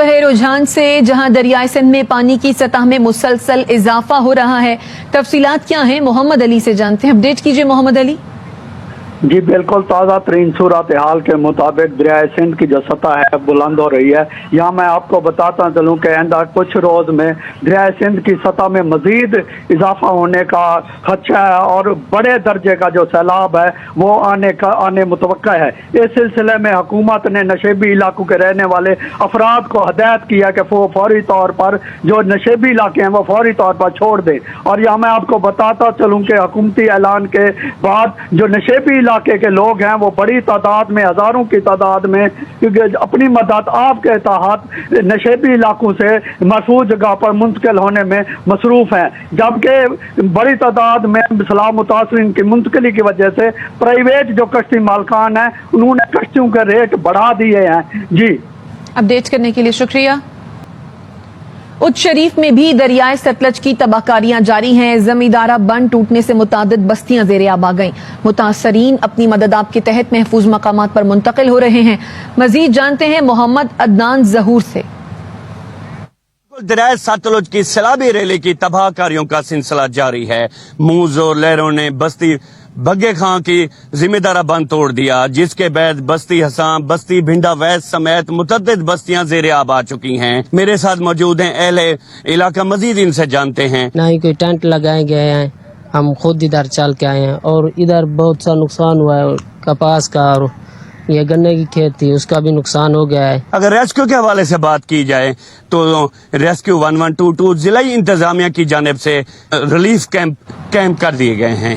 बहे रुझान से जहां दरियाए सिंध में पानी की सतह में मुसलसल इजाफा हो रहा है, तफसीलात क्या हैं मोहम्मद अली से जानते हैं। अपडेट कीजिए मोहम्मद अली। जी बिल्कुल, ताज़ा तरीन सूरत हाल के मुताबिक दरियाए सिंध की जो सतह है बुलंद हो रही है। यहाँ मैं आपको बताता चलूँ कि आइंदा कुछ रोज़ में दरियाए सिंध की सतह में मज़ीद इजाफा होने का खदशा है और बड़े दर्जे का जो सैलाब है वो आने मुतवक्का है। इस सिलसिले में हुकूमत ने नशेबी इलाकों के रहने वाले अफराद को हदायत किया कि वो फौरी तौर पर जो नशेबी इलाके हैं वो फौरी तौर पर छोड़ दें। और यहाँ मैं आपको बताता चलूँ कि हुकूमती ऐलान के बाद जो नशेबी इलाके के लोग हैं वो बड़ी तादाद में, हजारों की तादाद में, क्योंकि अपनी मदद आपके तहत नशेबी इलाकों से महफूज जगह पर मुंतकिल होने में मसरूफ हैं, जबकि बड़ी तादाद में सलाह मुतासरीन की मुंतकिली की वजह से प्राइवेट जो कश्ती मालकान हैं उन्होंने कश्तियों के रेट बढ़ा दिए हैं। जी, अपडेट करने के लिए शुक्रिया। उच्च शरीफ में भी दरियाए सतलज की तबाहकारियां जारी हैं। जमींदारा बंद टूटने से मुतादिद बस्तियां ज़ेरे आब आ गईं। मुतासरीन अपनी मदद आप के तहत महफूज मकामात पर मुंतकिल हो रहे हैं। मजीद जानते हैं मोहम्मद अदनान जहूर से। दरियाए सतलुज की सैलाबी रैली की तबाहकारियों का सिलसिला जारी है। मूज और लहरों ने बस्ती बग्गे खां की जिम्मेदारा बंद तोड़ दिया, जिसके बाद बस्ती हसां, बस्ती भिंडा वैस समेत मुतअद्दिद बस्तियां ज़ेरे आब आ चुकी हैं। मेरे साथ मौजूद हैं अहले इलाका, मजीद इनसे जानते हैं। ना ही कोई टेंट लगाए गए हैं, हम खुद इधर चल के आए हैं और इधर बहुत सा नुकसान हुआ है। कपास का और ये गन्ने की खेत थी उसका भी नुकसान हो गया है। अगर रेस्क्यू के हवाले से बात की जाए तो रेस्क्यू 1122 जिला इंतजामिया की जानिब से रिलीफ कैंप कर दिए गए हैं।